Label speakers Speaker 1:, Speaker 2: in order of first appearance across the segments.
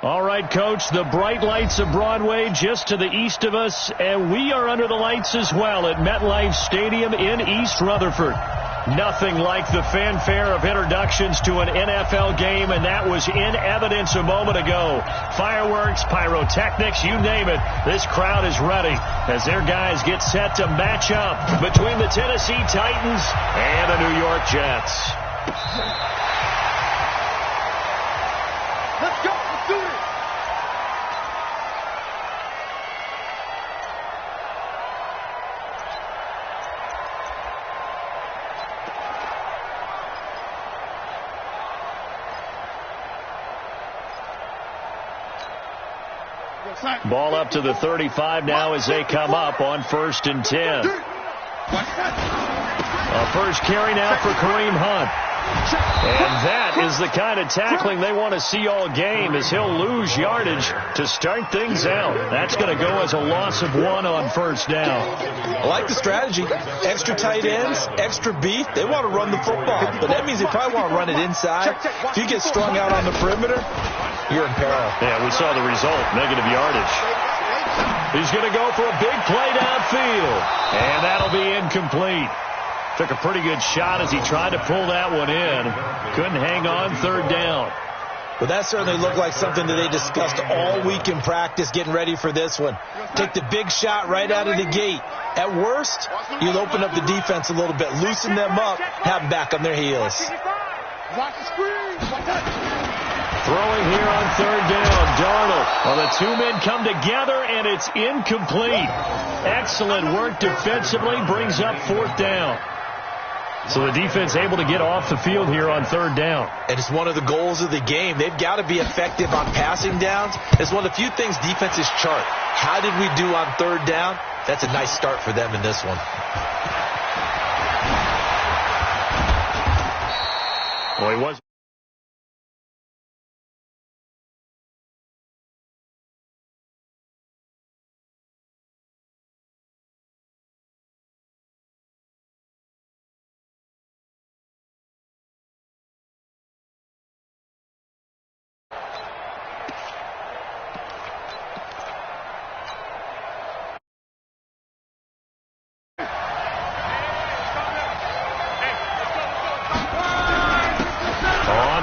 Speaker 1: All right, Coach, the bright lights of Broadway just to the east of us, and we are under the lights as well at MetLife Stadium in East Rutherford. Nothing like the fanfare of introductions to an NFL game, and that was in evidence a moment ago. Fireworks, pyrotechnics, you name it. This crowd is ready as their guys get set to match up between the Tennessee Titans and the New York Jets.
Speaker 2: Let's go. Let's do it.
Speaker 1: Ball up to the 35 now as they come up on 1st and 10. A first carry now for Kareem Hunt. And that is the kind of tackling they want to see all game, as he'll lose yardage to start things out. That's going to go as a loss of 1 on 1st down.
Speaker 3: I like the strategy. Extra tight ends, extra beef. They want to run the football, but that means they probably want to run it inside. If you get strung out on the perimeter, you're in peril.
Speaker 1: Yeah, we saw the result, negative yardage. He's going to go for a big play downfield, and that'll be incomplete. Took a pretty good shot as he tried to pull that one in. Couldn't hang on 3rd down.
Speaker 3: But that certainly looked like something that they discussed all week in practice getting ready for this one. Take the big shot right out of the gate. At worst, you'll open up the defense a little bit, loosen them up, have them back on their heels.
Speaker 1: Throwing here on 3rd down, Darnold. Well, the two men come together, and it's incomplete. Excellent work defensively, brings up 4th down. So the defense able to get off the field here on 3rd down.
Speaker 3: And it's one of the goals of the game. They've got to be effective on passing downs. It's one of the few things defenses chart. How did we do on 3rd down? That's a nice start for them in this one.
Speaker 1: Well, he was.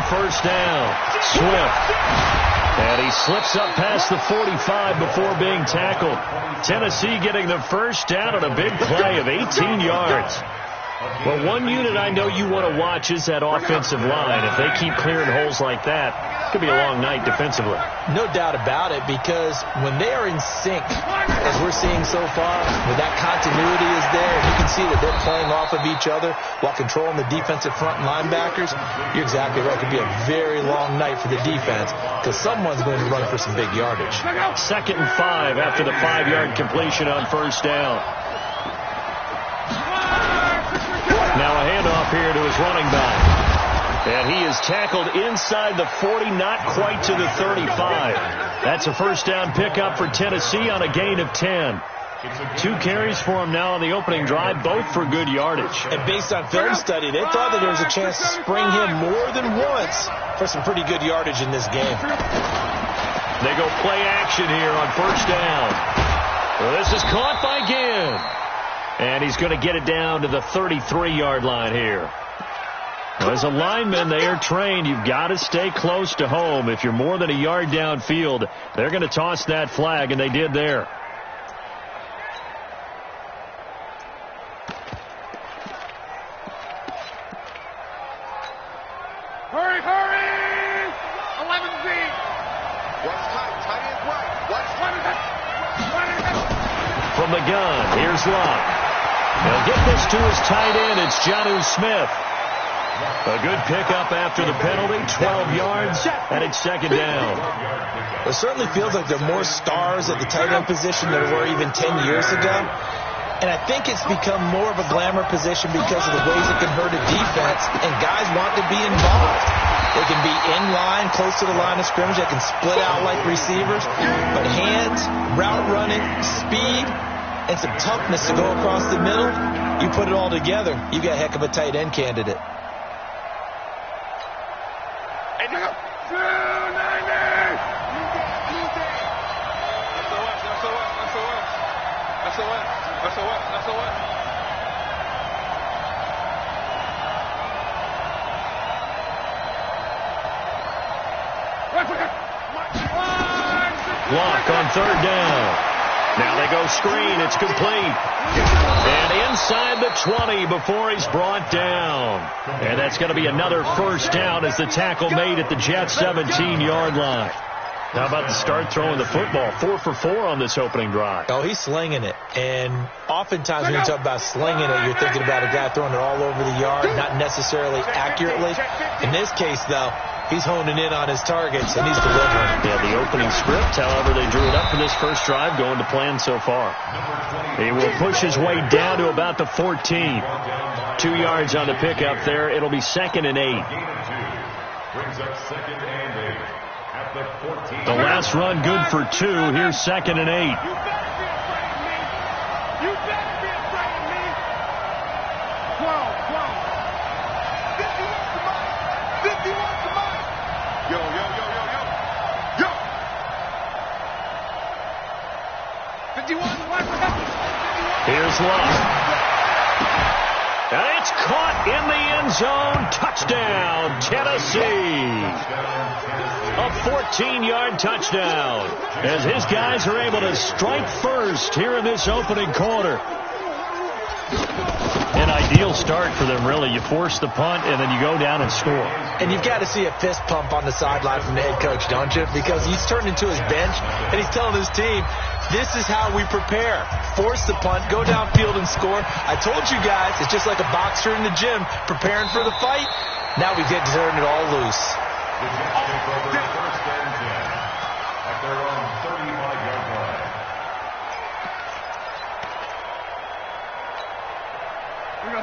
Speaker 1: First down, Swift. And he slips up past the 45 before being tackled. Tennessee getting the first down on a big play of 18 yards. Well, one unit I know you want to watch is that offensive line. If they keep clearing holes like that, it could be a long night defensively.
Speaker 3: No doubt about it, because when they are in sync, as we're seeing so far, when that continuity is there, you can see that they're playing off of each other while controlling the defensive front linebackers. You're exactly right. It could be a very long night for the defense because someone's going to run for some big yardage.
Speaker 1: 2nd and 5 after the 5-yard completion on 1st down. Now a handoff here to his running back. And he is tackled inside the 40, not quite to the 35. That's a first down pickup for Tennessee on a gain of 10. 2 carries for him now on the opening drive, both for good yardage.
Speaker 3: And based on film study, they thought that there was a chance to spring him more than once for some pretty good yardage in this game.
Speaker 1: They go play action here on 1st down. Well, this is caught by Ginn. And he's going to get it down to the 33-yard line here. Well, as a lineman, they are trained. You've got to stay close to home. If you're more than a yard downfield, they're going to toss that flag, and they did there.
Speaker 2: Hurry, hurry! 11 feet. What's tight end right? What's
Speaker 1: from the gun, here's Locke. He'll get this to his tight end. It's Jonnu Smith. A good pickup after the penalty, 12 yards, and it's 2nd down.
Speaker 3: It certainly feels like there are more stars at the tight end position than there were even 10 years ago. And I think it's become more of a glamour position because of the ways it can hurt a defense, and guys want to be involved. They can be in line, close to the line of scrimmage. They can split out like receivers. But hands, route running, speed, and some toughness to go across the middle, you put it all together, you got a heck of a tight end candidate.
Speaker 1: Block on third down. Now they go screen. It's complete. And inside the 20 before he's brought down. And that's going to be another first down as the tackle made at the Jets' 17-yard line. How about the start throwing the football? 4 for 4 on this opening drive.
Speaker 3: Oh, he's slinging it. And oftentimes when you talk about slinging it, you're thinking about a guy throwing it all over the yard, not necessarily accurately. In this case, though, he's honing in on his targets, and he's delivering.
Speaker 1: Yeah, the opening script, however, they drew it up for this first drive, going to plan so far. He will push his way down to about the 14. 2 yards on the pickup there. It'll be 2nd and 8. The last run good for 2. Here's 2nd and 8.
Speaker 2: You better be afraid of me. 12. 50 wants the money. Yo. 51.
Speaker 1: Here's Love. And it's caught in the end zone. Touchdown, Tennessee. A 14-yard touchdown as his guys are able to strike first here in this opening quarter. An ideal start for them, really. You force the punt, and then you go down and score.
Speaker 3: And you've got to see a fist pump on the sideline from the head coach, don't you? Because he's turned into his bench, and he's telling his team, this is how we prepare. Force the punt, go downfield and score. I told you guys, it's just like a boxer in the gym preparing for the fight. Now we get to turn it all loose.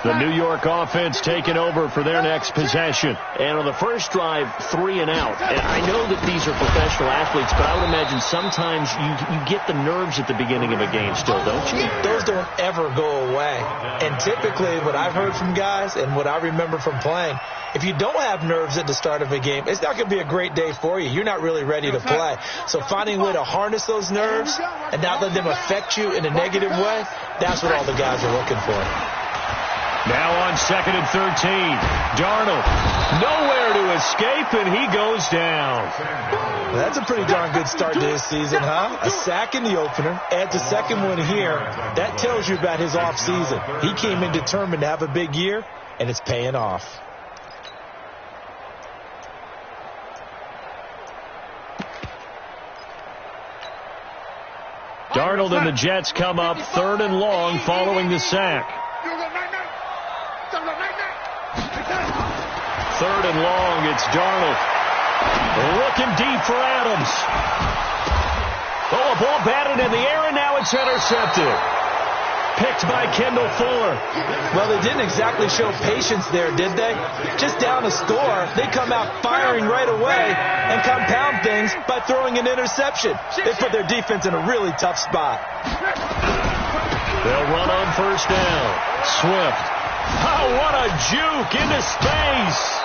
Speaker 1: The New York offense taking over for their next possession. And on the first drive, 3 and out. And I know that these are professional athletes, but I would imagine sometimes you get the nerves at the beginning of a game still, don't you?
Speaker 3: Those don't ever go away. And typically what I've heard from guys and what I remember from playing, if you don't have nerves at the start of a game, it's not going to be a great day for you. You're not really ready to play. So finding a way to harness those nerves and not let them affect you in a negative way, that's what all the guys are looking for.
Speaker 1: Now on 2nd and 13. Darnold nowhere to escape, and he goes down.
Speaker 3: Well, that's a pretty darn good start to his season, huh? A sack in the opener, adds a second one here. That tells you about his offseason. He came in determined to have a big year, and it's paying off.
Speaker 1: Darnold and the Jets come up 3rd and long following the sack. 3rd and long, it's Darnold. Looking deep for Adams. Oh, a ball batted in the air, and now it's intercepted. Picked by Kendall Fuller.
Speaker 3: Well, they didn't exactly show patience there, did they? Just down a score, they come out firing right away and compound things by throwing an interception. They put their defense in a really tough spot.
Speaker 1: They'll run on first down. Swift. Oh, what a juke into space.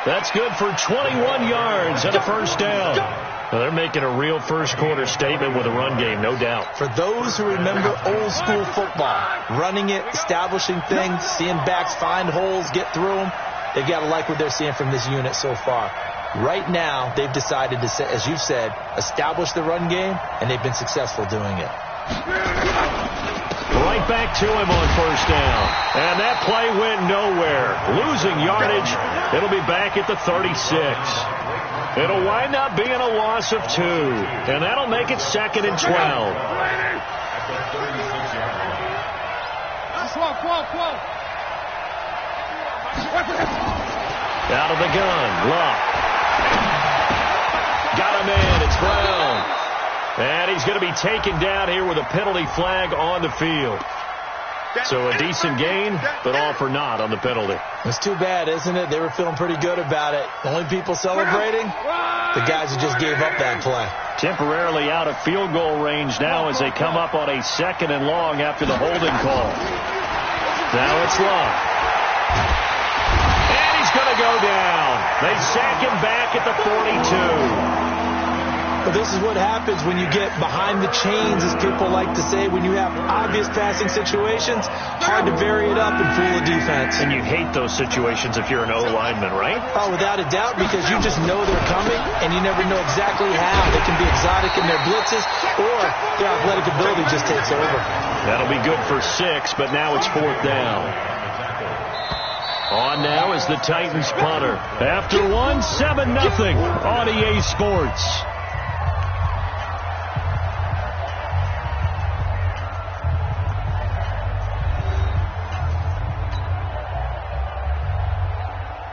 Speaker 1: That's good for 21 yards and a first down. Well, they're making a real first-quarter statement with a run game, no doubt.
Speaker 3: For those who remember old-school football, running it, establishing things, seeing backs find holes, get through them, they've got to like what they're seeing from this unit so far. Right now, they've decided to, as you've said, establish the run game, and they've been successful doing it.
Speaker 1: Right back to him on first down. And that play went nowhere. Losing yardage. It'll be back at the 36. It'll wind up being a loss of 2. And that'll make it 2nd and 12. Out of the gun. Luck. Got him in. It's Brown. And he's going to be taken down here with a penalty flag on the field. So a decent gain, but all for naught on the penalty.
Speaker 3: It's too bad, isn't it? They were feeling pretty good about it. The only people celebrating, the guys who just gave up that play.
Speaker 1: Temporarily out of field goal range now as they come up on a 2nd and long after the holding call. Now it's Love. And he's going to go down. They sack him back at the 42.
Speaker 3: But this is what happens when you get behind the chains, as people like to say. When you have obvious passing situations, hard to vary it up and fool a defense.
Speaker 1: And you hate those situations if you're an O-lineman, right?
Speaker 3: Oh, without a doubt, because you just know they're coming, and you never know exactly how. They can be exotic in their blitzes, or their athletic ability just takes over.
Speaker 1: That'll be good for 6, but now it's 4th down. On now is the Titans punter. After 1, 7-0 on EA Sports.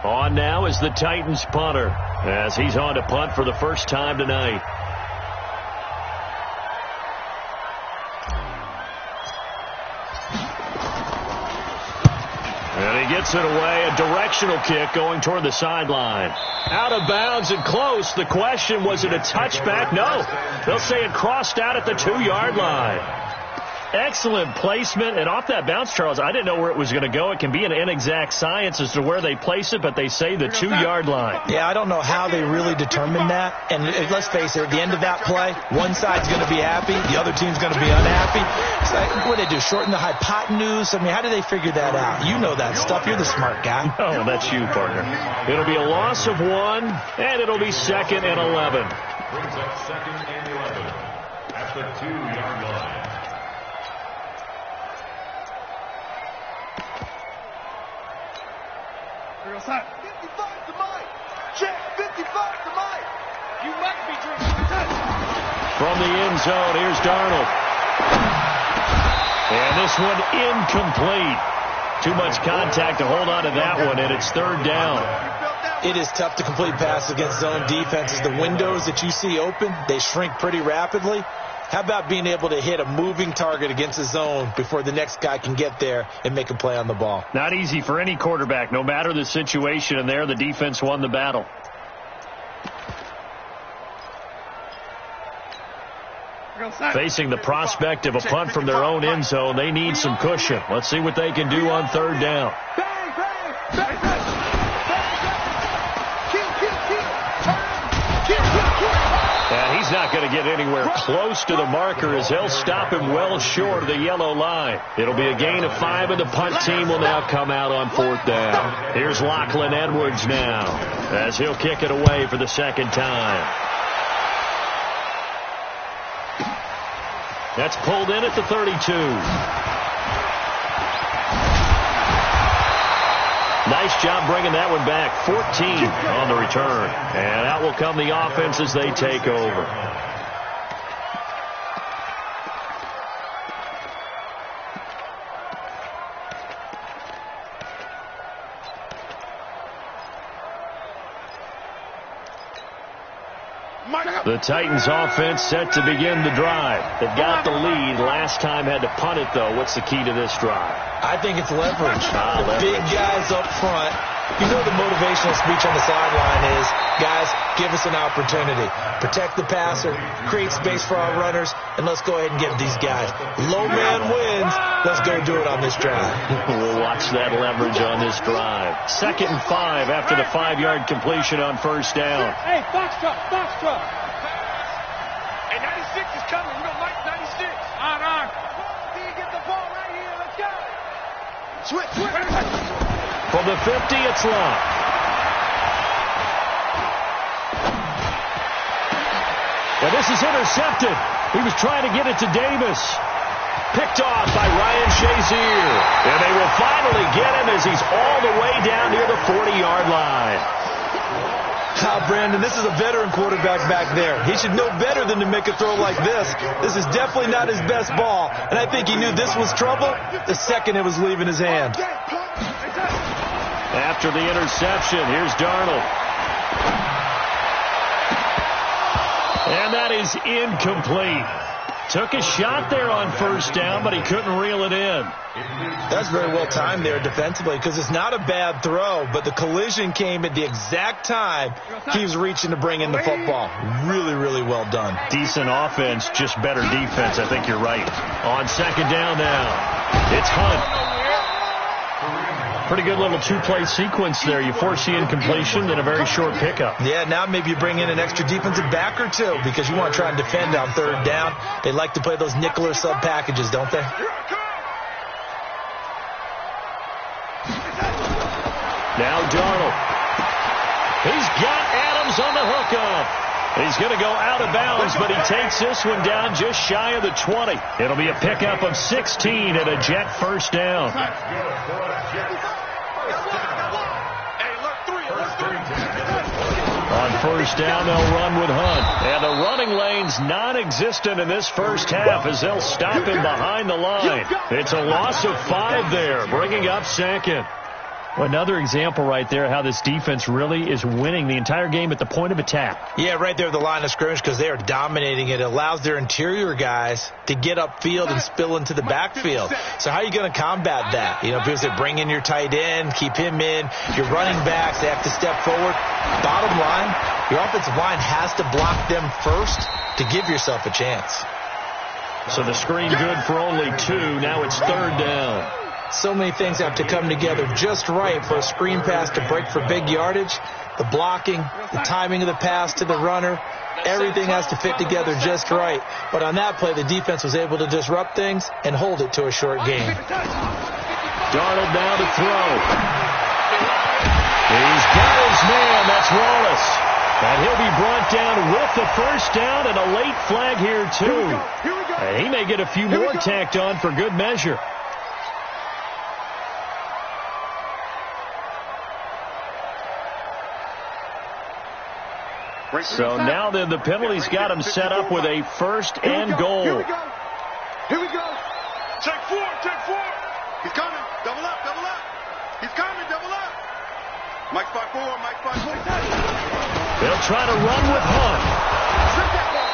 Speaker 1: On now is the Titans punter, as he's on to punt for the first time tonight. And he gets it away, a directional kick going toward the sideline. Out of bounds and close. The question, was it a touchback? No. They'll say it crossed out at the 2-yard line. Excellent placement, and off that bounce, Charles, I didn't know where it was going to go. It can be an inexact science as to where they place it, but they say the 2-yard line.
Speaker 3: Yeah, I don't know how they really determined that. And let's face it, at the end of that play, one side's going to be happy, the other team's going to be unhappy. It's like, what do they do, shorten the hypotenuse? I mean, how do they figure that out? You know that stuff. You're the smart guy.
Speaker 1: Oh, that's you, partner. It'll be a loss of 1, and it'll be 2nd and 11.
Speaker 4: Brings up 2nd and 11 at the 2-yard line.
Speaker 2: Side. 55 to Mike. Check. 55 to Mike. You must be drinking.
Speaker 1: From the end zone, here's Darnold. And this one incomplete. Too much contact to hold on to that one, and it's 3rd down.
Speaker 3: It is tough to complete passes against zone defenses. The windows that you see open, they shrink pretty rapidly. How about being able to hit a moving target against the zone before the next guy can get there and make a play on the ball?
Speaker 1: Not easy for any quarterback, no matter the situation, and there the defense won the battle. Facing the prospect of a punt from their own end zone, they need some cushion. Let's see what they can do on 3rd down. And he's not going to get anywhere close to the marker, as they'll stop him well short of the yellow line. It'll be a gain of 5, and the punt team will now come out on 4th down. Here's Lachlan Edwards now, as he'll kick it away for the 2nd time. That's pulled in at the 32. Nice job bringing that one back. 14 on the return. And out will come the offense as they take over. The Titans offense set to begin the drive. They've got the lead. Last time had to punt it, though. What's the key to this drive?
Speaker 3: I think it's leverage.
Speaker 1: Leverage.
Speaker 3: Big guys up front. You know the motivational speech on the sideline is, guys, give us an opportunity. Protect the passer, create space for our runners, and let's go ahead and give these guys. Low man wins. Let's go do it on this drive.
Speaker 1: We'll watch that leverage on this drive. 2nd and 5 after the 5-yard completion on 1st down.
Speaker 2: Hey, box truck. Hey, 96 is coming. We don't like 96. On. Do you get the ball right here? Let's go. Switch.
Speaker 1: From the 50, it's Locke. And this is intercepted. He was trying to get it to Davis. Picked off by Ryan Shazier. And they will finally get him as he's all the way down near the 40-yard line.
Speaker 3: Brandon, this is a veteran quarterback back there. He should know better than to make a throw like this. This is definitely not his best ball, and I think he knew this was trouble the second it was leaving his hand.
Speaker 1: After the interception, here's Darnold. And that is incomplete. Took a shot there on 1st down, but he couldn't reel it in.
Speaker 3: That's very well timed there defensively, because it's not a bad throw, but the collision came at the exact time he was reaching to bring in the football. Really, really well done.
Speaker 1: Decent offense, just better defense. I think you're right. On 2nd down now, it's Hunt. Pretty good little two-play sequence there. You force the incompletion, then a very short pickup.
Speaker 3: Yeah, now maybe you bring in an extra defensive back or two because you want to try and defend on third down. They like to play those nickel or sub packages, don't they?
Speaker 1: Now Darnold. He's got Adams on the hookup. He's going to go out of bounds, but he takes this one down just shy of the 20. It'll be a pickup of 16 and a Jet first down. On first down, they'll run with Hunt. And the running lane's non-existent in this first half as they'll stop him behind the line. It's a loss of 5 there, bringing up second. Another example right there how this defense really is winning the entire game at the point of attack.
Speaker 3: Yeah, right there at the line of scrimmage because they are dominating it. It allows their interior guys to get upfield and spill into the backfield. So how are you going to combat that? You know, people say bring in your tight end, keep him in. Your running backs, they have to step forward. Bottom line, your offensive line has to block them first to give yourself a chance.
Speaker 1: So the screen good for only 2. Now it's third down.
Speaker 3: So many things have to come together just right for a screen pass to break for big yardage. The blocking, the timing of the pass to the runner, everything has to fit together just right. But on that play, the defense was able to disrupt things and hold it to a short game.
Speaker 1: Darnold now to throw. He's got his man. That's Wallace. And he'll be brought down with the first down and a late flag here, too. He may get a few more tacked on for good measure. So now then the penalty's got him set up with a first and goal.
Speaker 2: Here we go. Here we go. Check 4. Check 4. He's coming. Double up. Double up. He's coming. Double up. Mike spot 4. Mike spot 4.
Speaker 1: They'll try to run with Hunt.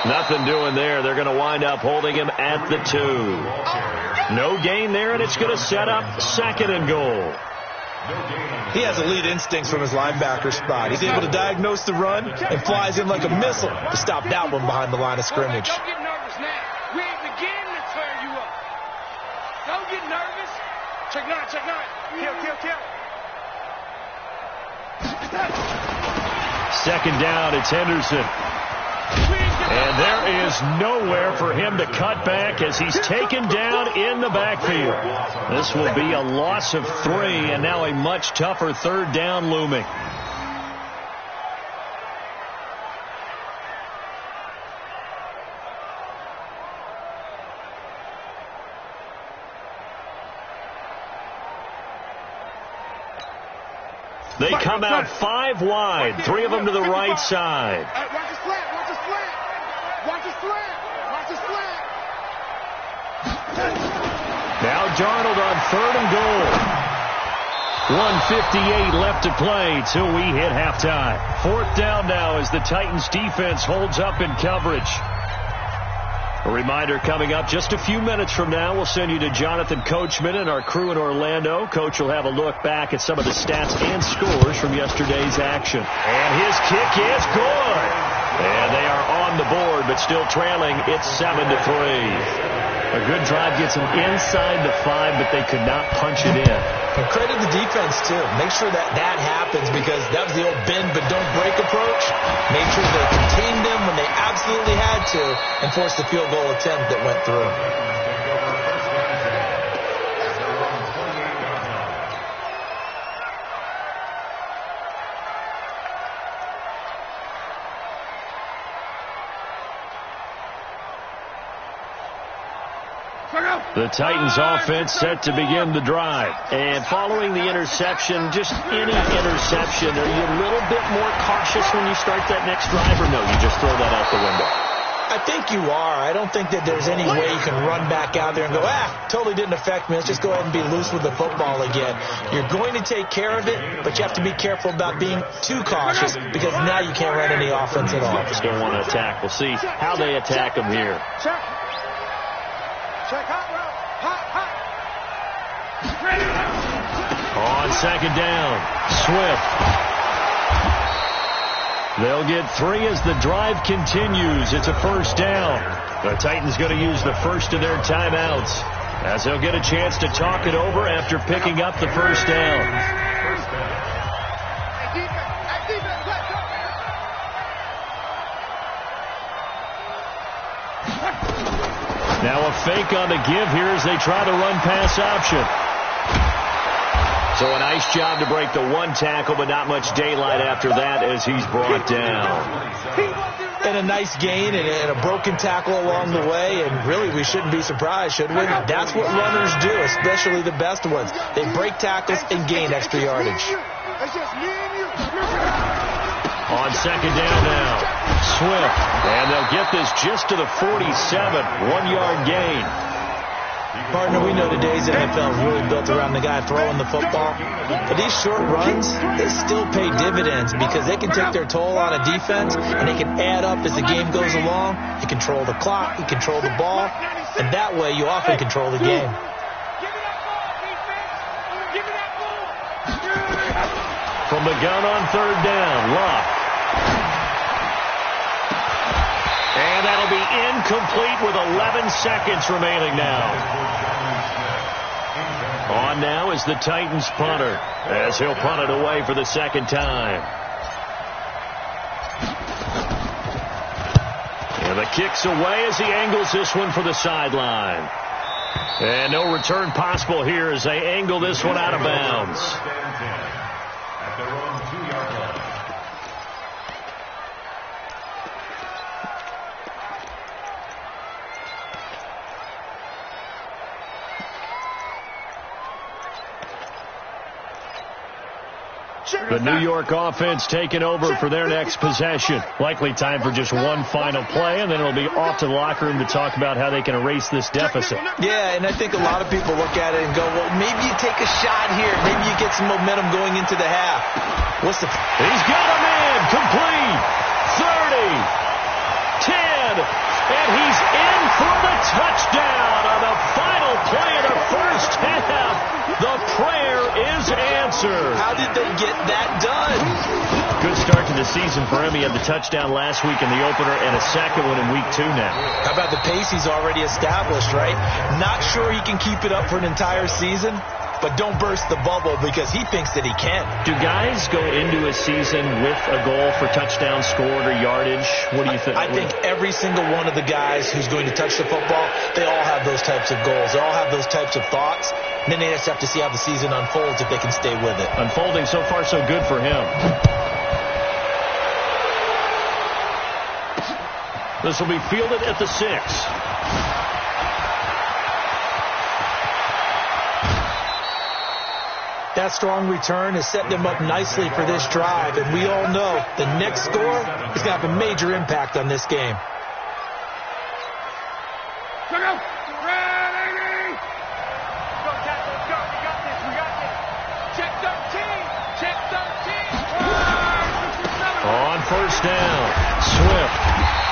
Speaker 1: Nothing doing there. They're going to wind up holding him at the 2. No gain there, and it's going to set up second and goal.
Speaker 3: He has elite instincts from his linebacker spot. He's able to diagnose the run and flies in like a missile to stop that one behind the line of scrimmage.
Speaker 2: Don't get nervous now. We ain't beginning to tear you up. Don't get nervous. Check 9, check 9. Kill.
Speaker 1: Second down, it's Henderson. And there is nowhere for him to cut back as he's taken down in the backfield. This will be a loss of 3 and now a much tougher third down looming. They come out 5 wide, 3 of them to the right side.
Speaker 2: Watch the slant. Watch the slant. Watch the slant. Watch the slant.
Speaker 1: Now Darnold on third and goal. 1:58 left to play till we hit halftime. Fourth down now as the Titans defense holds up in coverage. A reminder coming up just a few minutes from now. We'll send you to Jonathan Coachman and our crew in Orlando. Coach will have a look back at some of the stats and scores from yesterday's action. And his kick is good. And they are on the board, but still trailing. It's 7-3. A good drive gets them inside the 5, but they could not punch it in.
Speaker 3: And credit the defense, too. Make sure that happens because that was the old bend but don't break approach. Make sure they contained them when they absolutely had to and forced the field goal attempt that went through.
Speaker 1: The Titans offense set to begin the drive. And following the interception, just any interception, are you a little bit more cautious when you start that next drive, or no, you just throw that out the window?
Speaker 3: I think you are. I don't think that there's any way you can run back out there and go, totally didn't affect me. Let's just go ahead and be loose with the football again. You're going to take care of it, but you have to be careful about being too cautious because now you can't run any offense at all.
Speaker 1: Just don't want to attack. We'll see how they attack them here.
Speaker 2: Check hot route. Hot.
Speaker 1: On second down, Swift. They'll get 3 as the drive continues. It's a first down. The Titans going to use the first of their timeouts. as he'll get a chance to talk it over after picking up the first down. Now a fake on the give here as they try the run-pass option. So a nice job to break the one tackle, but not much daylight after that as he's brought down.
Speaker 3: And a nice gain and a broken tackle along the way, and really we shouldn't be surprised, should we? That's what runners do, especially the best ones. They break tackles and gain extra yardage.
Speaker 1: On second down now, Swift, and they'll get this just to the 47, 1-yard gain.
Speaker 3: Partner, we know today's NFL is really built around the guy throwing the football. But these short runs, they still pay dividends because they can take their toll on a defense and they can add up as the game goes along. You control the clock, you control the ball, and that way you often control the game.
Speaker 1: From the gun on third down, Luck. And that'll be incomplete with 11 seconds remaining now. On now is the Titans punter, as he'll punt it away for the second time. And the kick's away as he angles this one for the sideline. And no return possible here as they angle this one out of bounds.
Speaker 4: At their own 2-yard line.
Speaker 1: The New York offense taking over for their next possession. Likely time for just one final play, and then it'll be off to the locker room to talk about how they can erase this deficit.
Speaker 3: Yeah, and I think a lot of people look at it and go, well, maybe you take a shot here. Maybe you get some momentum going into the half.
Speaker 1: He's got a man. Complete. 30. 10. And he's in for the touchdown on the final play of the first half. The prayer is answered.
Speaker 3: How did they get that done?
Speaker 1: Good start to the season for him. He had the touchdown last week in the opener and a second one in week 2 now.
Speaker 3: How about the pace he's already established, right? Not sure he can keep it up for an entire season, but don't burst the bubble because he thinks that he can.
Speaker 1: Do guys go into a season with a goal for touchdown scored or yardage? What do you think?
Speaker 3: I think every single one of the guys who's going to touch the football, they all have those types of goals. They all have those types of thoughts. And then they just have to see how the season unfolds if they can stay with it.
Speaker 1: Unfolding so far so good for him. This will be fielded at the 6.
Speaker 3: That strong return has set them up nicely for this drive, and we all know the next score is going to have a major impact on this game.
Speaker 1: On first down, Swift.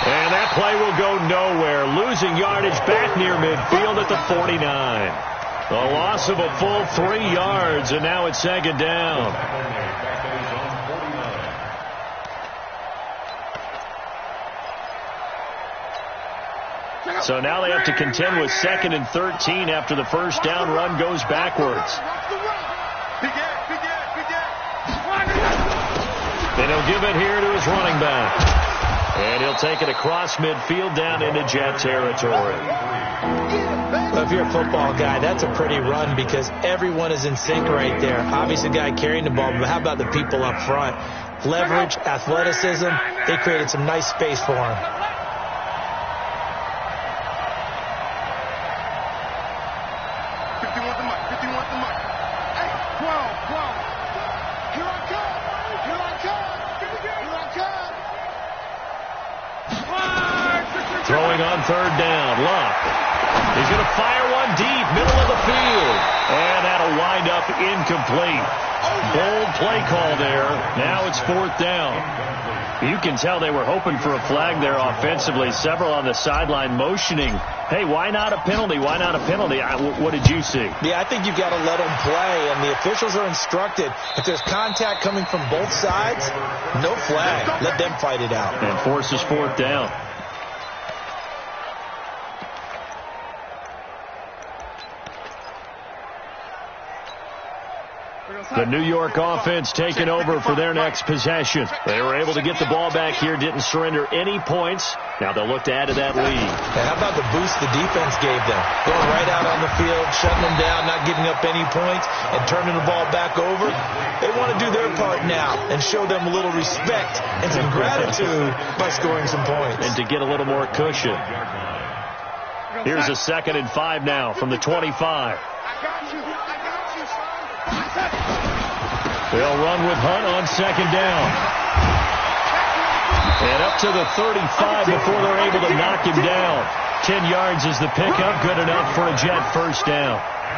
Speaker 1: And that play will go nowhere. Losing yardage back near midfield at the 49. The loss of a full 3 yards, and now it's second down. So now they have to contend with 2nd and 13 after the first down run goes backwards. Then he'll give it here to his running back. And he'll take it across midfield down into Jet territory.
Speaker 3: Well, if you're a football guy, that's a pretty run because everyone is in sync right there. Obviously, the guy carrying the ball, but how about the people up front? Leverage, athleticism, they created some nice space for him.
Speaker 1: Throwing on third down, Luck. He's going to fire one deep, middle of the field. And that'll wind up incomplete. Bold play call there. Now it's 4th down. You can tell they were hoping for a flag there offensively. Several on the sideline motioning, hey, why not a penalty? Why not a penalty? What did you see?
Speaker 3: Yeah, I think you've got to let them play, and the officials are instructed. If there's contact coming from both sides, no flag. Let them fight it out.
Speaker 1: And forces 4th down. The New York offense taking over for their next possession. They were able to get the ball back here, didn't surrender any points. Now they'll look to add to that lead.
Speaker 3: And how about the boost the defense gave them? Going right out on the field, shutting them down, not giving up any points, and turning the ball back over. They want to do their part now and show them a little respect and some gratitude by scoring some points.
Speaker 1: And to get a little more cushion. Here's a 2nd and 5 now from the 25. They'll run with Hunt on 2nd down. And up to the 35 before they're able to knock him down. 10 yards is the pickup, good enough for a Jet first down.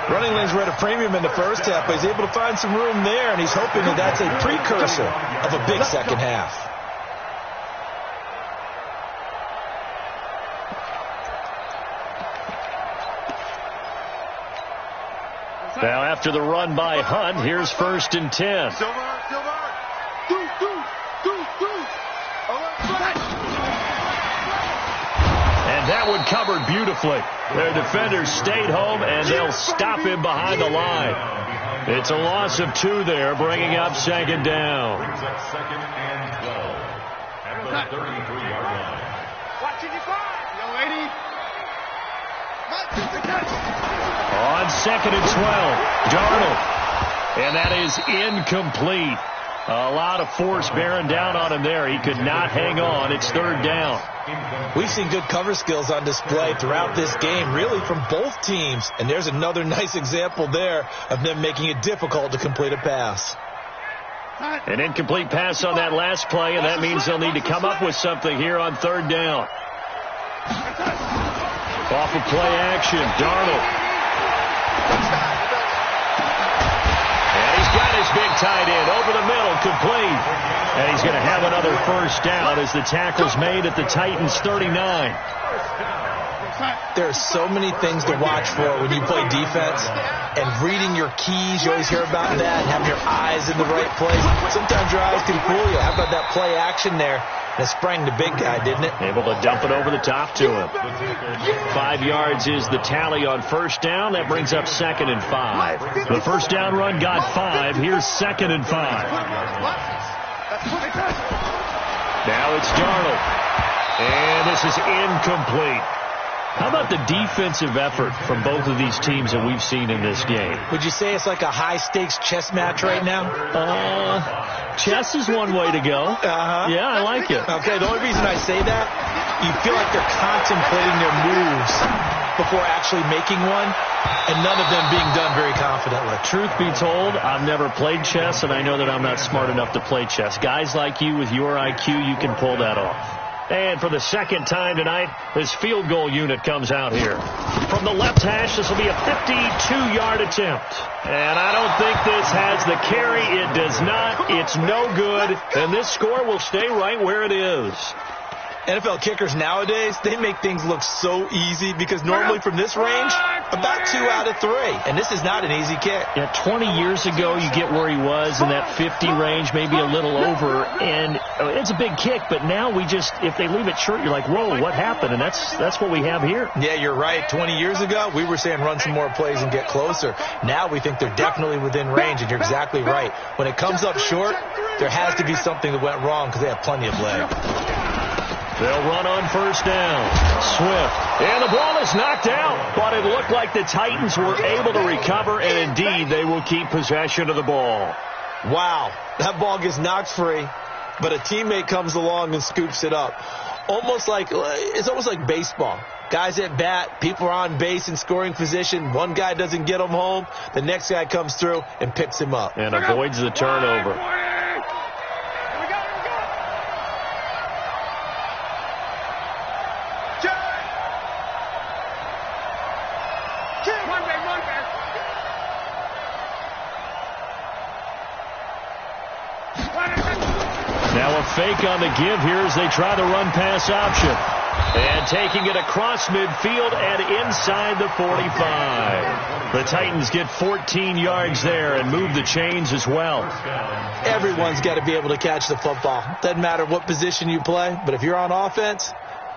Speaker 3: Running lanes were at a premium in the first half, but he's able to find some room there, and he's hoping that that's a precursor of a big second half.
Speaker 1: Now after the run by Hunt, here's 1st and 10. And that one covered beautifully. Their defenders stayed home, and they'll stop him behind the line. It's a loss of 2 there, bringing up 2nd down.
Speaker 4: Brings up 2nd and 12 at the 33-yard line.
Speaker 2: Watching you fire. Yo, 80.
Speaker 1: On 2nd and 12, Darnold. And that is incomplete. A lot of force bearing down on him there. He could not hang on. It's 3rd down.
Speaker 3: We've seen good cover skills on display throughout this game, really from both teams. And there's another nice example there of them making it difficult to complete a pass.
Speaker 1: An incomplete pass on that last play, and that means they'll need to come up with something here on 3rd down. Off of play action, Darnold. And he's got his big tight end over the middle, complete. And he's going to have another first down as the tackle's made at the Titans' 39.
Speaker 3: There are so many things to watch for when you play defense, and reading your keys, you always hear about that, and having your eyes in the right place. Sometimes your eyes can fool you. How about that play action there? That sprang the big guy, didn't it?
Speaker 1: Able to dump it over the top to him. 5 yards is the tally on first down. That brings up 2nd and 5. The first down run got 5. Here's 2nd and 5. Now it's Darnold. And this is incomplete. How about the defensive effort from both of these teams that we've seen in this game?
Speaker 3: Would you say it's like a high-stakes chess match right now?
Speaker 1: Chess is one way to go. Yeah, I like it.
Speaker 3: Okay, the only reason I say that, you feel like they're contemplating their moves before actually making one, and none of them being done very confidently.
Speaker 1: Truth be told, I've never played chess, and I know that I'm not smart enough to play chess. Guys like you with your IQ, you can pull that off. And for the 2nd time tonight, this field goal unit comes out here. From the left hash, this will be a 52-yard attempt. And I don't think this has the carry. It does not. It's no good. And this score will stay right where it is.
Speaker 3: NFL kickers nowadays, they make things look so easy because normally from this range, about 2 out of 3. And this is not an easy kick.
Speaker 1: Yeah, 20 years ago, you get where he was in that 50 range, maybe a little over. And it's a big kick, but now we just, if they leave it short, you're like, whoa, what happened? And that's what we have here.
Speaker 3: Yeah, you're right. 20 years ago, we were saying run some more plays and get closer. Now we think they're definitely within range, and you're exactly right. When it comes up short, there has to be something that went wrong because they have plenty of leg.
Speaker 1: They'll run on first down. Swift. And the ball is knocked out. But it looked like the Titans were able to recover, and indeed they will keep possession of the ball.
Speaker 3: Wow. That ball gets knocked free, but a teammate comes along and scoops it up. It's almost like baseball. Guys at bat, people are on base in scoring position. One guy doesn't get him home. The next guy comes through and picks him up.
Speaker 1: And avoids the turnover. Now a fake on the give here as they try the run-pass option. And taking it across midfield and inside the 45. The Titans get 14 yards there and move the chains as well.
Speaker 3: Everyone's got to be able to catch the football. Doesn't matter what position you play, but if you're on offense,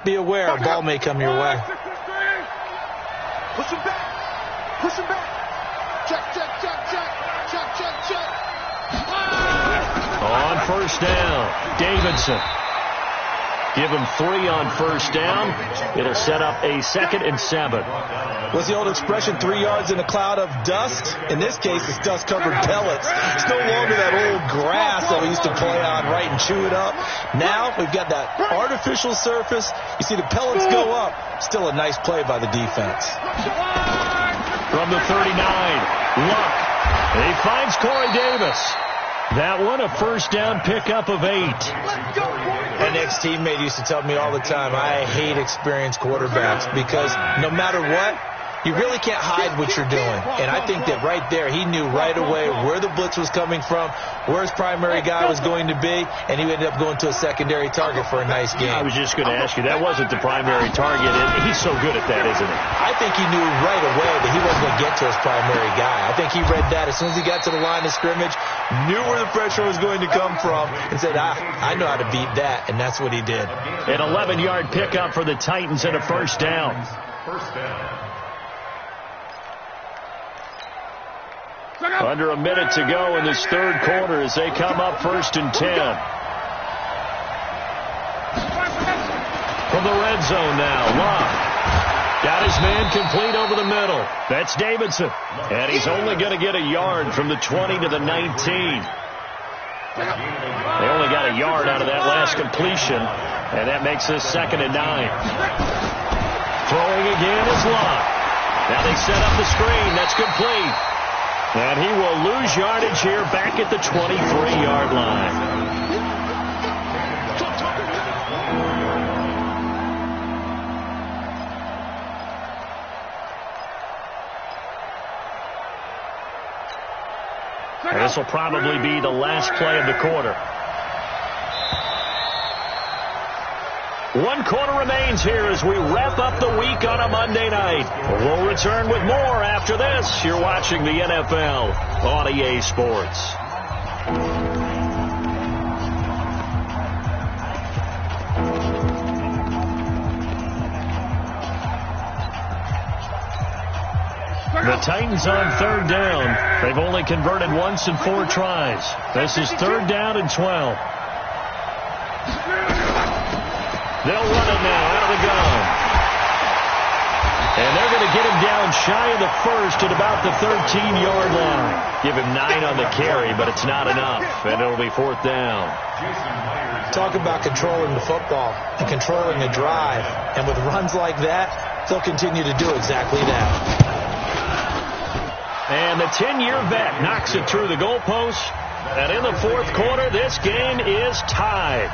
Speaker 3: be aware a ball may come your way.
Speaker 2: Push him back. Push him back. Check, check, check, check. Check, check, check.
Speaker 1: first down. Davidson. Give him 3 on first down. It'll set up a 2nd and 7.
Speaker 3: What's the old expression, 3 yards in a cloud of dust? In this case, it's dust-covered pellets. It's no longer that old grass that we used to play on, right, and chew it up. Now we've got that artificial surface. You see the pellets go up. Still a nice play by the defense.
Speaker 1: From the 39, Luck. He finds Corey Davis. That one, a first down pickup of 8.
Speaker 3: An ex-teammate used to tell me all the time, I hate experienced quarterbacks because no matter what, you really can't hide what you're doing. And I think that right there, he knew right away where the blitz was coming from, where his primary guy was going to be, and he ended up going to a secondary target for a nice game.
Speaker 1: I was just going to ask you, that wasn't the primary target, and he's so good at that, isn't he?
Speaker 3: I think he knew right away that he wasn't going to get to his primary guy. I think he read that as soon as he got to the line of scrimmage, knew where the pressure was going to come from, and said, I know how to beat that, and that's what he did.
Speaker 1: An 11-yard pickup for the Titans and a first down.
Speaker 4: First down.
Speaker 1: Under a minute to go in this third quarter as they come up 1st and 10. From the red zone now, Locke. Got his man complete over the middle. That's Davidson. And he's only going to get a yard from the 20 to the 19. They only got a yard out of that last completion, and that makes this 2nd and 9. Throwing again is Locke. Now they set up the screen. That's complete. And he will lose yardage here back at the 23-yard line. And this will probably be the last play of the quarter. 1 quarter remains here as we wrap up the week on a Monday night. We'll return with more after this. You're watching the NFL on EA Sports. The Titans on 3rd down. They've only converted once in 4 tries. This is 3rd down and 12. They'll run it now out of the gun. And they're going to get him down shy of the first at about the 13-yard line. Give him 9 on the carry, but it's not enough. And it'll be 4th down.
Speaker 3: Talk about controlling the football and controlling the drive. And with runs like that, they'll continue to do exactly that.
Speaker 1: And the 10-year vet knocks it through the goalpost. And in the 4th quarter, this game is tied.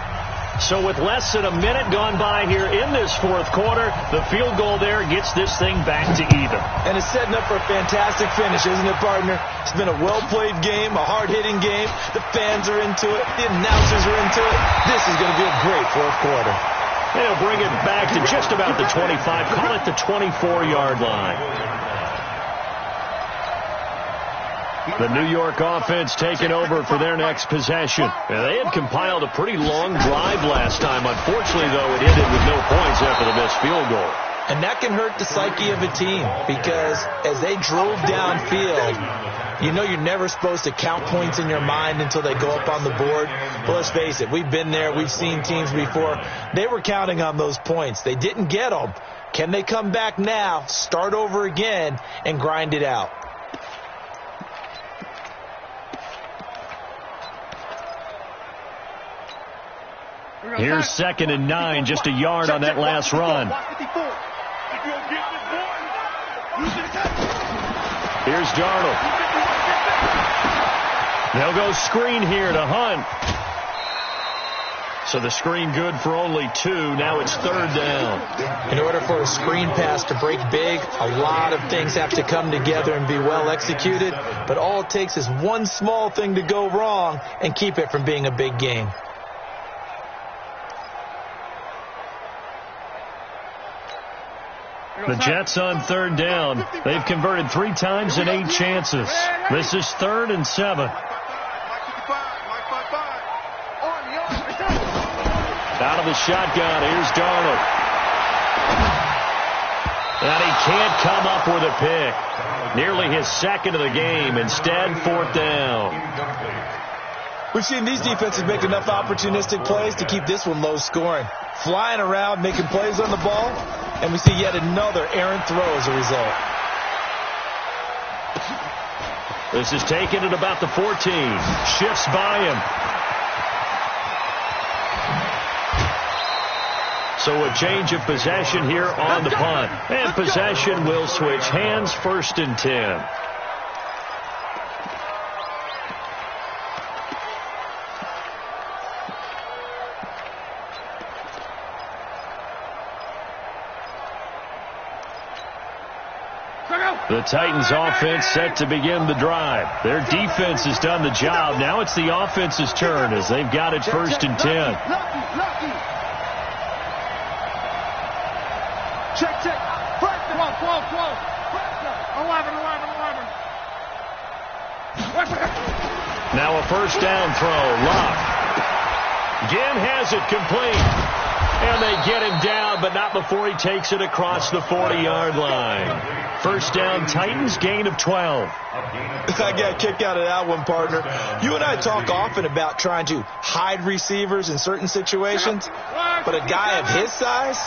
Speaker 1: So with less than a minute gone by here in this 4th quarter, the field goal there gets this thing back to even.
Speaker 3: And it's setting up for a fantastic finish, isn't it, partner? It's been a well-played game, a hard-hitting game. The fans are into it. The announcers are into it. This is going to be a great 4th quarter.
Speaker 1: They'll bring it back to just about the 25. Call it the 24-yard line. The New York offense taking over for their next possession. Now, they had compiled a pretty long drive last time. Unfortunately, though, it ended with no points after the missed field goal.
Speaker 3: And that can hurt the psyche of a team because as they drove downfield, you know you're never supposed to count points in your mind until they go up on the board. But let's face it, we've been there. We've seen teams before. They were counting on those points. They didn't get them. Can they come back now, start over again, and grind it out?
Speaker 1: Here's 2nd and 9, just a yard on that last run. Here's Darnold. They'll go screen here to Hunt. So the screen good for only 2. Now it's 3rd down.
Speaker 3: In order for a screen pass to break big, a lot of things have to come together and be well executed. But all it takes is one small thing to go wrong and keep it from being a big game.
Speaker 1: The Jets on 3rd down. They've converted 3 times in 8 chances. This is 3rd and 7. Out of the shotgun, here's Darnold. And he can't come up with a pick. Nearly his 2nd of the game. Instead, 4th down.
Speaker 3: We've seen these defenses make enough opportunistic plays to keep this one low scoring. Flying around, making plays on the ball, and we see yet another errant throw as a result.
Speaker 1: This is taken at about the 14. Shifts by him. So a change of possession here on the punt. And possession will switch hands, 1st and 10. The Titans offense set to begin the drive. Their defense has done the job. Now it's the offense's turn as they've got it 1st and 10.
Speaker 2: Check. 12. 11.
Speaker 1: Now a 1st down throw. Locke. Again has it complete. And they get him down, but not before he takes it across the 40-yard line. 1st down, Titans, gain of 12.
Speaker 3: I got a kick out of that one, partner. You and I talk often about trying to hide receivers in certain situations, but a guy of his size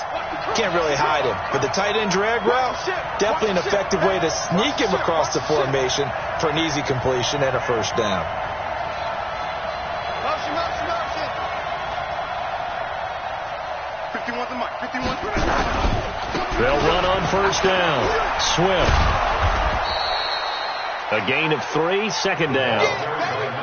Speaker 3: can't really hide him. But the tight end drag route, definitely an effective way to sneak him across the formation for an easy completion and a 1st down.
Speaker 1: They'll run on 1st down. Swift. A gain of 3, 2nd down.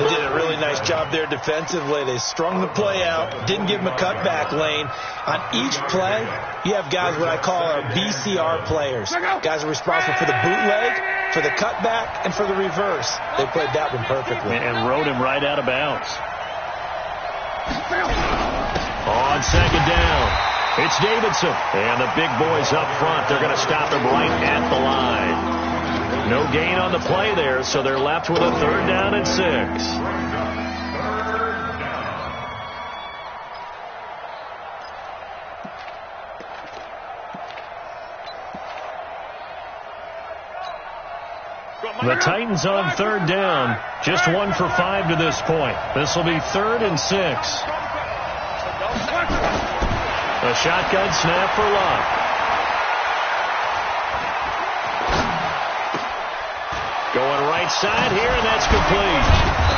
Speaker 3: They did a really nice job there defensively. They strung the play out, didn't give him a cutback lane. On each play, you have guys what I call our BCR players. Guys are responsible for the bootleg, for the cutback, and for the reverse. They played that one perfectly.
Speaker 1: And rode him right out of bounds. On 2nd down. It's Davidson, and the big boys up front. They're going to stop him right at the line. No gain on the play there, so they're left with a 3rd down and 6. The Titans on 3rd down, just 1 for 5 to this point. This will be 3rd and 6. A shotgun snap for Locke. Going right side here, and that's complete.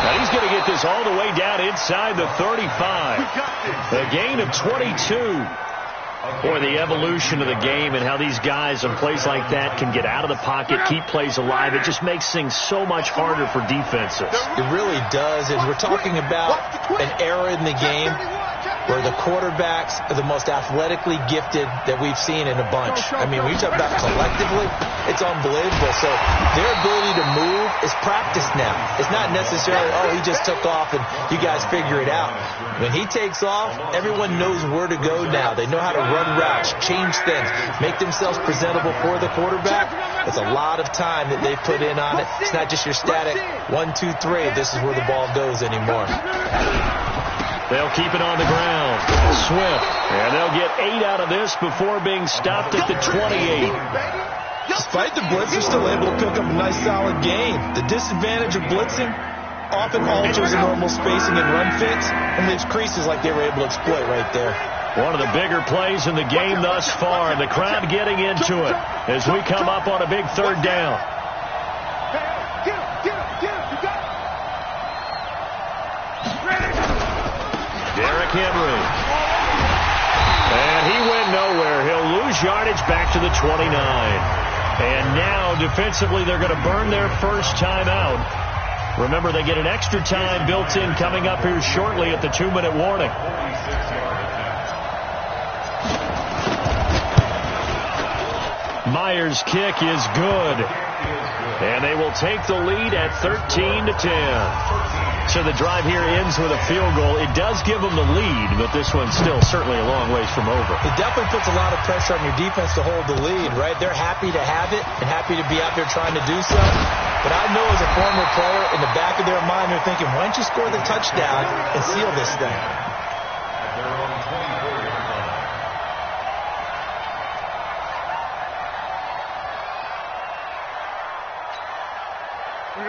Speaker 1: Now he's going to get this all the way down inside the 35. A gain of 22. Boy, the evolution of the game and how these guys in plays like that can get out of the pocket, keep plays alive. It just makes things so much harder for defenses.
Speaker 3: It really does. And we're talking about an era in the game where the quarterbacks are the most athletically gifted that we've seen in a bunch. I mean, when you talk about collectively, it's unbelievable. So their ability to move is practiced now. It's not necessarily, oh, he just took off and you guys figure it out. When he takes off, everyone knows where to go now. They know how to run routes, change things, make themselves presentable for the quarterback. It's a lot of time that they put in on it. It's not just your static 1, 2, 3. This is where the ball goes anymore.
Speaker 1: They'll keep it on the ground. Swift. And they'll get 8 out of this before being stopped at the 28.
Speaker 3: Despite the blitz, they're still able to pick up a nice solid gain. The disadvantage of blitzing often alters the normal spacing and run fits and leaves creases like they were able to exploit right there.
Speaker 1: One of the bigger plays in the game thus far, and the crowd getting into it as we come up on a big 3rd down. Derrick Henry. And he went nowhere. He'll lose yardage back to the 29. And now, defensively, they're going to burn their first time out. Remember, they get an extra time built in coming up here shortly at the 2-minute warning. Myers' kick is good. And they will take the lead at 13-10. So the drive here ends with a field goal. It does give them the lead, but this one's still certainly a long ways from over.
Speaker 3: It definitely puts a lot of pressure on your defense to hold the lead, right? They're happy to have it and happy to be out there trying to do so. But I know as a former player, in the back of their mind, they're thinking, why don't you score the touchdown and seal this thing?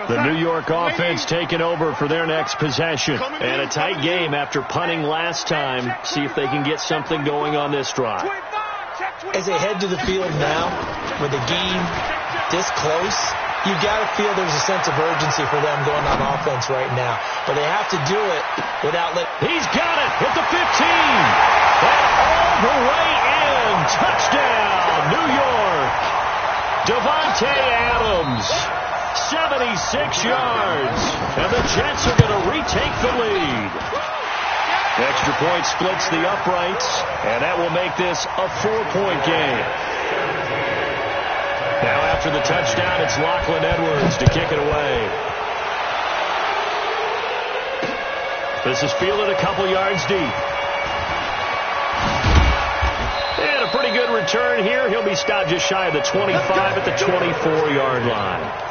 Speaker 1: The New York offense taking over for their next possession. And a tight game after punting last time. See if they can get something going on this drive.
Speaker 3: As they head to the field now, with the game this close, you got to feel there's a sense of urgency for them going on offense right now. But they have to do it without
Speaker 1: He's got it at the 15. And all the way in. Touchdown, New York. Devontae Adams, 76 yards. And the Jets are going to retake the lead. Extra point splits the uprights, and that will make this a 4-point game. Now after the touchdown, it's Lachlan Edwards to kick it away. This is fielded a couple yards deep. And a pretty good return here. He'll be stopped just shy of the 25 at the 24-yard line.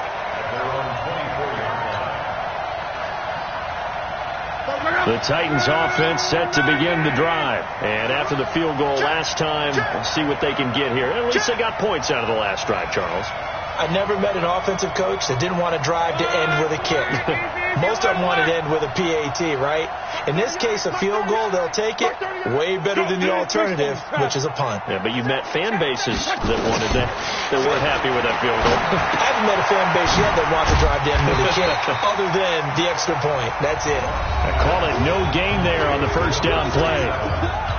Speaker 1: The Titans offense set to begin the drive. And after the field goal last time, we'll see what they can get here. At least they got points out of the last drive, Charles.
Speaker 3: I never met an offensive coach that didn't want to drive to end with a kick. Most of them wanted to end with a PAT, right? In this case, a field goal, they'll take it. Way better than the alternative, which is a punt.
Speaker 1: Yeah, but you've met fan bases that wanted that, that weren't happy with that field goal.
Speaker 3: I haven't met a fan base yet that wants to drive to end with a kick, other than the extra point. That's it.
Speaker 1: I call it no gain there on the first down play.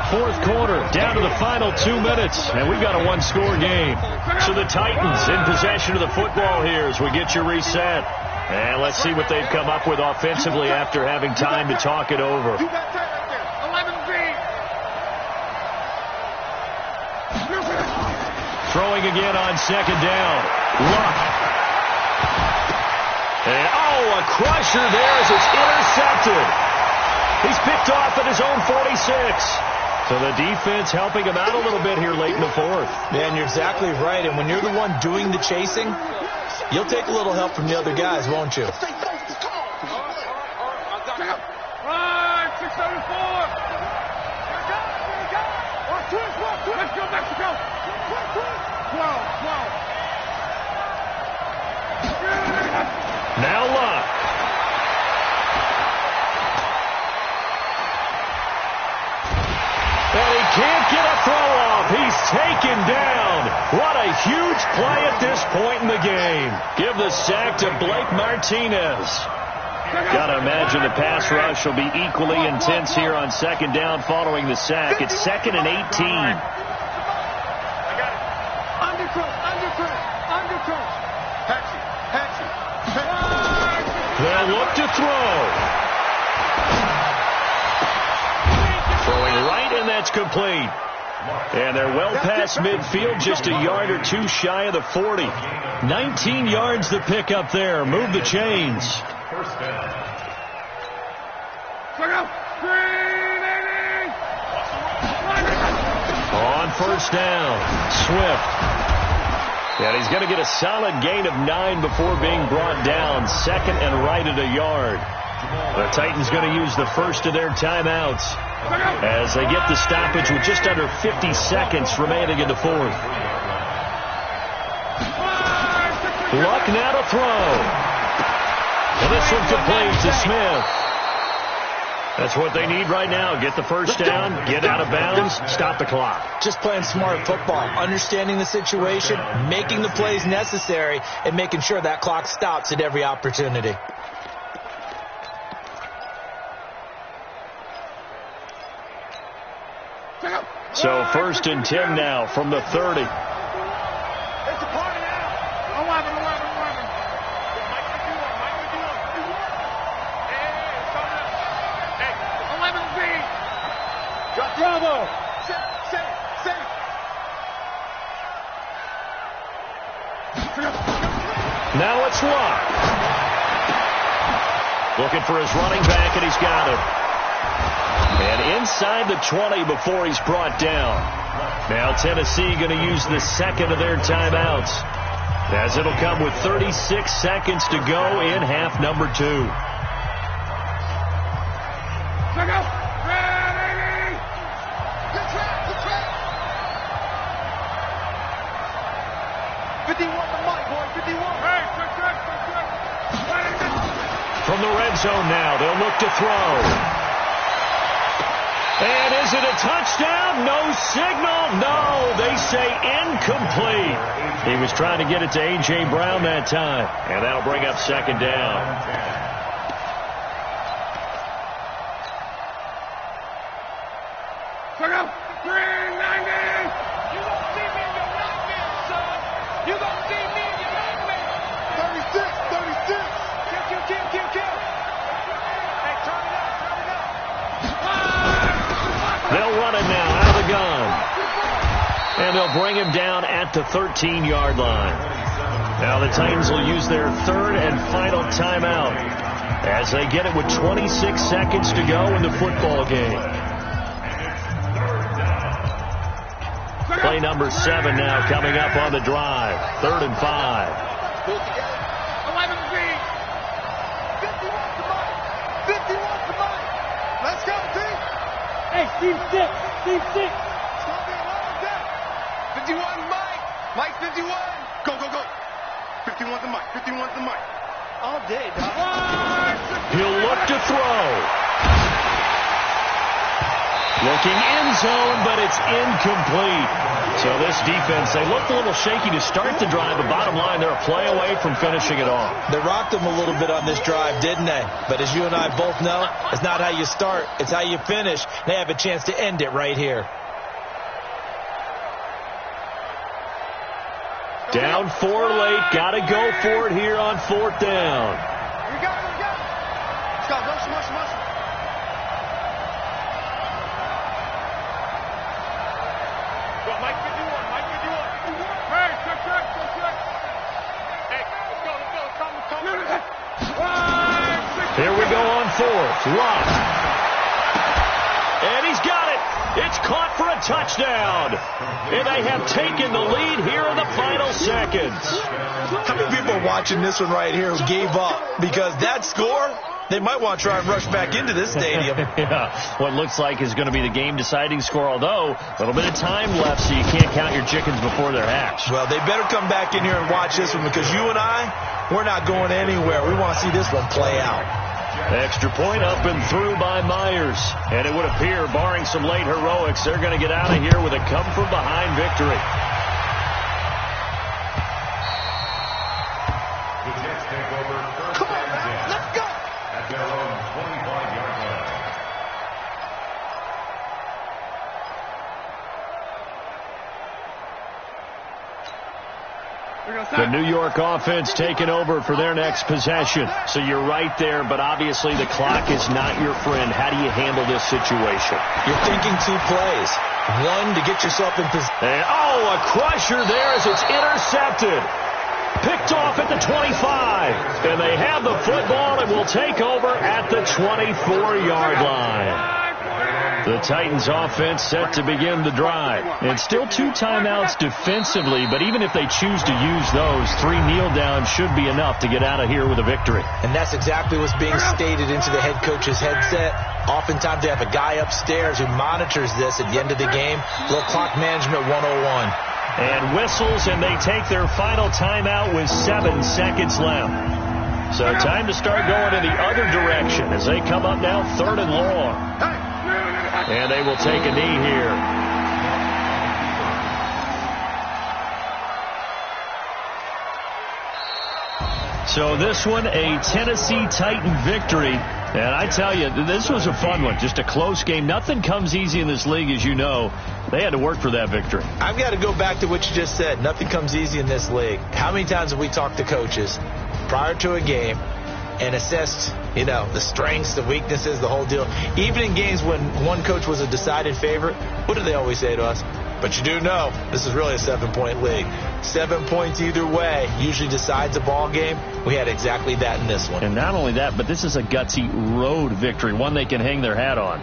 Speaker 1: Fourth quarter, down to the final 2 minutes, and we've got a one-score game. So the Titans in possession of the football here as we get you reset. And let's see what they've come up with offensively after having time to talk it over. Throwing again on second down. Luck. And, a crusher there as it's intercepted. He's picked off at his own 46. So the defense helping him out a little bit here late in the fourth.
Speaker 3: Man, you're exactly right. And when you're the one doing the chasing, you'll take a little help from the other guys, won't you?
Speaker 2: 674. Let's go, Mexico. 12.
Speaker 1: Now Luck. And he can't get a throw off. He's taken down. What a huge play at this point in the game. Give the sack to Blake Martinez. Got to imagine the pass rush will be equally intense here on second down following the sack. It's 2nd and 18. They'll look to throw. Throwing right, and that's complete. And they're well past midfield, just a yard or two shy of the 40. 19 yards to pick up there. Move the chains.
Speaker 4: First down.
Speaker 1: On first down, Swift. And he's going to get a solid gain of 9 before being brought down. 2nd and right at a yard. The Titans going to use the first of their timeouts as they get the stoppage with just under 50 seconds remaining in the fourth. Luck now to throw. And this one complete to Smith. That's what they need right now. Get the first down, get out of bounds, stop the clock.
Speaker 3: Just playing smart football, understanding the situation, making the plays necessary, and making sure that clock stops at every opportunity.
Speaker 1: So 1st and 10 now from the 30.
Speaker 2: It's a party now. 11. Bravo. Safe.
Speaker 1: Now it's Luck. Looking for his running back, and he's got him. And inside the 20 before he's brought down. Now Tennessee going to use the second of their timeouts, as it'll come with 36 seconds to go in half number 2. the red zone now. They'll look to throw. And is it a touchdown? No signal. No, they say incomplete. He was trying to get it to A.J. Brown that time. And that'll bring up second down.
Speaker 2: Check out. 390. You gonna see me in your nightmare, son. You gonna see me in your nightmare. 36. Kill. Hey, turn it up.
Speaker 1: They'll run it now out of the gun. And they'll bring him down at the 13-yard line. Now the Titans will use their third and final timeout as they get it with 26 seconds to go in the football game. Play number 7 now coming up on the drive. 3rd and 5.
Speaker 2: 11 feet. 51 to Mike. Let's go, team.
Speaker 5: Hey, Steve 6.
Speaker 2: It's going to be a long day. 51 Mike. Mike 51. Go. 51 to Mike. All day, dog.
Speaker 1: He'll look to throw. Looking end zone, but it's incomplete. So this defense, they looked a little shaky to start the drive, but bottom line, they're a play away from finishing it off.
Speaker 3: They rocked them a little bit on this drive, didn't they? But as you and I both know, it's not how you start, it's how you finish. They have a chance to end it right here.
Speaker 1: Down 4 late, got to go for it here on 4th down.
Speaker 2: We got it. Let's go, rush. Mike 51. Hey, check. Hey, let's go. Come.
Speaker 1: Here we go on 4th. Lock. And he's got it. It's caught for a touchdown. And they have taken the lead here in the final seconds.
Speaker 3: How many people are watching this one right here who gave up? Because that score, they might want to try and rush back into this stadium.
Speaker 1: Yeah, what looks like is going to be the game-deciding score, although a little bit of time left, so you can't count your chickens before they're hatched.
Speaker 3: Well, they better come back in here and watch this one because you and I, we're not going anywhere. We want to see this one play out.
Speaker 1: Extra point up and through by Myers. And it would appear, barring some late heroics, they're going to get out of here with a come-from-behind victory.
Speaker 4: The Jets take over first
Speaker 2: Come on,
Speaker 4: and
Speaker 2: man.
Speaker 4: 10
Speaker 2: Let's go.
Speaker 4: at their own 25-yard line.
Speaker 1: The New York offense taking over for their next possession. So you're right there, but obviously the clock is not your friend. How do you handle this situation?
Speaker 3: You're thinking 2 plays. One, to get yourself in position.
Speaker 1: And, a crusher there as it's intercepted. Picked off at the 25. And they have the football and will take over at the 24-yard line. The Titans offense set to begin the drive. And still 2 timeouts defensively, but even if they choose to use those, 3 kneel downs should be enough to get out of here with a victory.
Speaker 3: And that's exactly what's being stated into the head coach's headset. Oftentimes they have a guy upstairs who monitors this at the end of the game. Little clock management 101.
Speaker 1: And whistles, and they take their final timeout with 7 seconds left. So time to start going in the other direction as they come up now 3rd and long. And they will take a knee here. So this one, a Tennessee Titan victory. And I tell you, this was a fun one. Just a close game. Nothing comes easy in this league, as you know. They had to work for that victory.
Speaker 3: I've got to go back to what you just said. Nothing comes easy in this league. How many times have we talked to coaches prior to a game and assessed, the strengths, the weaknesses, the whole deal? Even in games when one coach was a decided favorite, what do they always say to us? But you do know this is really a 7-point league. 7 points either way usually decides a ball game. We had exactly that in this one.
Speaker 1: And not only that, but this is a gutsy road victory, one they can hang their hat on.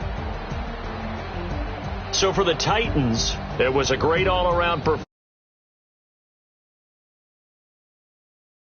Speaker 1: So for the Titans, it was a great all-around performance.